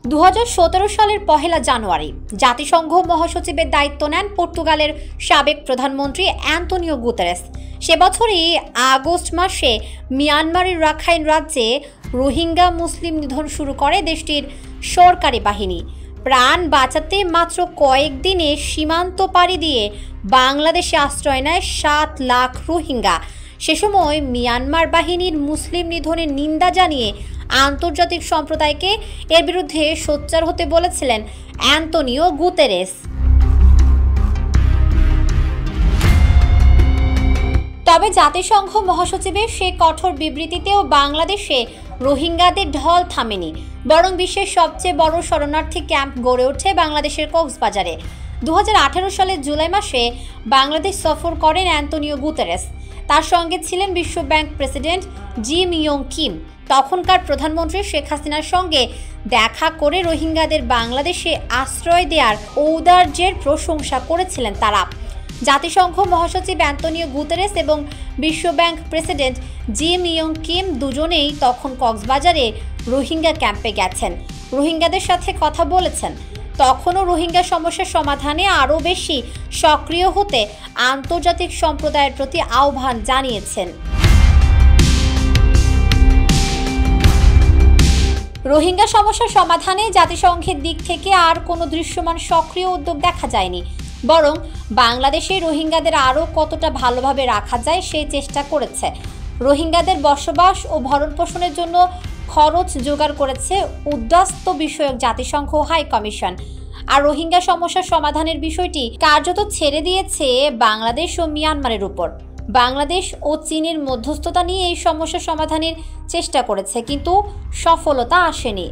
2017 সালের 1 জানুয়ারি জাতিসংঘ মহাসচিবের দায়িত্ব নেন পর্তুগালের সাবেক প্রধানমন্ত্রী অ্যান্তোনিও গুতেরেস। সে বছরই আগস্ট মাসে মিয়ানমারের রাখাইন রাজ্যে রোহিঙ্গা মুসলিম নিধন শুরু করে দেশটির সরকারি বাহিনী। প্রাণ বাঁচাতে মাত্র কয়েকদিনে সীমান্ত পাড়ি দিয়ে বাংলাদেশে আশ্রয় নেয় 7 লাখ রোহিঙ্গা। সে সময় মিয়ানমার বাহিনীর মুসলিম নিধনের নিন্দা জানিয়ে আন্তর্জাতিক সম্প্রদায়কে এর বিরুদ্ধে সোচ্চার হতে বলেছিলেন অ্যান্তোনিও গুতেরেস। তবে জাতিসংঘ মহাসচিবের সেই কঠোর বিবৃতিতেও বাংলাদেশে রোহিঙ্গাদের ঢল থামেনি, বরং বিশ্বের সবচেয়ে বড় শরণার্থী ক্যাম্প গড়ে ওঠে বাংলাদেশের কক্সবাজারে। 2018 সালের জুলাই মাসে বাংলাদেশ সফর করেন অ্যান্তোনিও গুতেরেস। তার সঙ্গে ছিলেন বিশ্ব ব্যাংক প্রেসিডেন্ট জি মিয়ং কিম। তখনকার প্রধানমন্ত্রী শেখ হাসিনার সঙ্গে দেখা করে রোহিঙ্গাদের বাংলাদেশে আশ্রয় দেওয়ার ঔদার্যের প্রশংসা করেছিলেন তারা। জাতিসংঘ মহাসচিব অ্যান্তোনিও গুতেরেস এবং বিশ্ব ব্যাংক প্রেসিডেন্ট জি মিয়ং কিম দুজনেই তখন কক্সবাজারে রোহিঙ্গা ক্যাম্পে গেছেন, রোহিঙ্গাদের সাথে কথা বলেছেন। তখনও রোহিঙ্গা সমস্যার সমাধানে আরও বেশি সক্রিয় হতে আন্তর্জাতিক সম্প্রদায়ের প্রতি আহ্বান জানিয়েছেন। রোহিঙ্গা সমস্যার সমাধানে জাতিসংঘের দিক থেকে আর কোনো দৃশ্যমান সক্রিয় উদ্যোগ দেখা যায়নি, বরং বাংলাদেশে রোহিঙ্গাদের আরও কতটা ভালোভাবে রাখা যায় সেই চেষ্টা করেছে। রোহিঙ্গাদের বসবাস ও ভরণ পোষণের জন্য খরচ জোগাড় করেছে উদ্বাস্তু বিষয়ক জাতিসংঘ হাই কমিশন। আর রোহিঙ্গা সমস্যার সমাধানের বিষয়টি কার্যত ছেড়ে দিয়েছে বাংলাদেশ ও মিয়ানমারের উপর। বাংলাদেশ ও চীনের মধ্যস্থতা নিয়ে এই সমস্যার সমাধানের চেষ্টা করেছে, কিন্তু সফলতা আসেনি।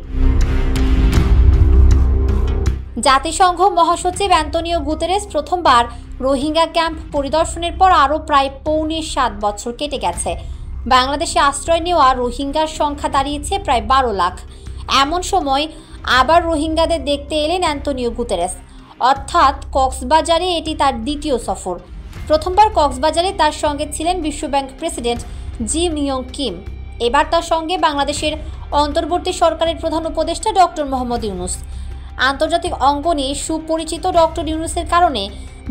জাতিসংঘ মহাসচিব অ্যান্তোনিও গুতেরেস প্রথমবার রোহিঙ্গা ক্যাম্প পরিদর্শনের পর আরও প্রায় 7.25 বছর কেটে গেছে। বাংলাদেশে আশ্রয় নেওয়া রোহিঙ্গার সংখ্যা দাঁড়িয়েছে প্রায় 12 লাখ। এমন সময় আবার রোহিঙ্গাদের দেখতে এলেন অ্যান্তোনিও গুতেরেস, অর্থাৎ কক্সবাজারে এটি তার দ্বিতীয় সফর। প্রথমবার কক্সবাজারে তার সঙ্গে ছিলেন বিশ্ব ব্যাংক প্রেসিডেন্ট জি মিয়ং কিম। এবার তার সঙ্গে বাংলাদেশের অন্তর্বর্তী সরকারের প্রধান উপদেষ্টা ডক্টর মোহাম্মদ ইউনূস। আন্তর্জাতিক অঙ্গনে সুপরিচিত ডক্টর ইউনূসের কারণে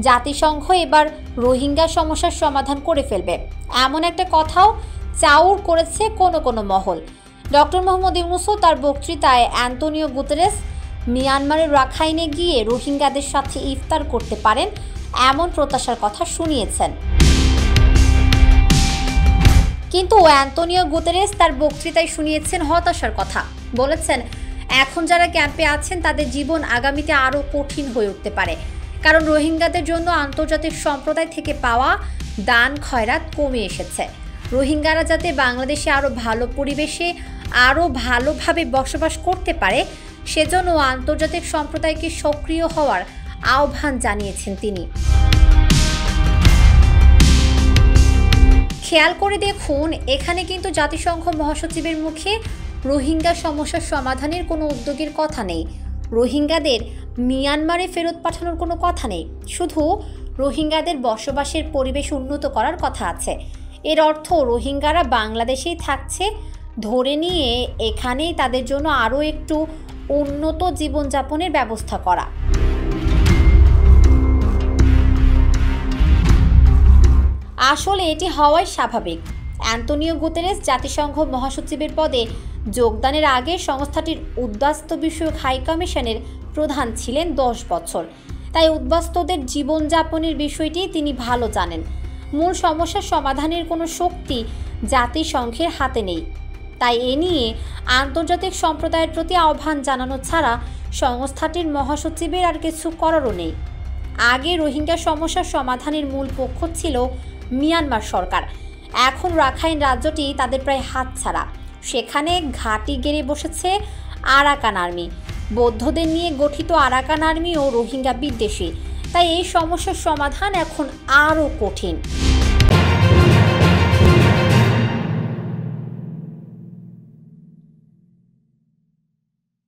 জাতিসংঘ এবার রোহিঙ্গা সমস্যার সমাধান করে ফেলবে, এমন একটা কথাও চাউর করেছে কোনো মহল। ডক্টর মোহাম্মদ ইউনূসও তার বক্তৃতায় অ্যান্তোনিও গুতেরেস মিয়ানমারের রাখাইনে গিয়ে রোহিঙ্গাদের সাথে ইফতার করতে পারেন এমন প্রত্যাশার কথা শুনিয়েছেন। কিন্তু অ্যান্তোনিও গুতেরেস তার বক্তৃতায় শুনিয়েছেন হতাশার কথা। বলেছেন, এখন যারা ক্যাম্পে আছেন তাদের জীবন আগামীতে আরও কঠিন হয়ে উঠতে পারে, কারণ রোহিঙ্গাদের জন্য আন্তর্জাতিক সম্প্রদায় থেকে পাওয়া দান খয়রাত কমে এসেছে। রোহিঙ্গারা যাতে বাংলাদেশে আরও ভালো পরিবেশে আরও ভালোভাবে বসবাস করতে পারে সেজন্য আন্তর্জাতিক সম্প্রদায়কে সক্রিয় হওয়ার আহ্বান জানিয়েছেন তিনি। খেয়াল করে দেখুন, এখানে কিন্তু জাতিসংঘ মহাসচিবের মুখে রোহিঙ্গা সমস্যার সমাধানের কোনো উদ্যোগের কথা নেই, রোহিঙ্গাদের মিয়ানমারে ফেরত পাঠানোর কোনো কথা নেই, শুধু রোহিঙ্গাদের বসবাসের পরিবেশ উন্নত করার কথা আছে। এর অর্থ রোহিঙ্গারা বাংলাদেশেই থাকছে ধরে নিয়ে এখানেই তাদের জন্য আরও একটু উন্নত জীবনযাপনের ব্যবস্থা করা। আসলে এটি হওয়াই স্বাভাবিক। অ্যান্তোনিও গুতেরেস জাতিসংঘ মহাসচিবের পদে যোগদানের আগে সংস্থাটির উদ্বাস্তু বিষয়ক হাই কমিশনের প্রধান ছিলেন 10 বছর। তাই উদ্বাস্তুদের জীবনযাপনের বিষয়টি তিনি ভালো জানেন। মূল সমস্যার সমাধানের কোনো শক্তি জাতিসংঘের হাতে নেই। তাই এ নিয়ে আন্তর্জাতিক সম্প্রদায়ের প্রতি আহ্বান জানানো ছাড়া সংস্থাটির মহাসচিবের আর কিছু করারও নেই। আগে রোহিঙ্গা সমস্যার সমাধানের মূল পক্ষ ছিল মিয়ানমার সরকার, এখন রাখাইন রাজ্যটি তাদের প্রায় হাতছাড়া। সেখানে ঘাঁটি গেড়ে বসেছে আরাকান আর্মি। বৌদ্ধদের নিয়ে গঠিত আরাকান আর্মি ও রোহিঙ্গা বিদ্বেষী। তাই এই সমস্যার সমাধান এখন আরও কঠিন।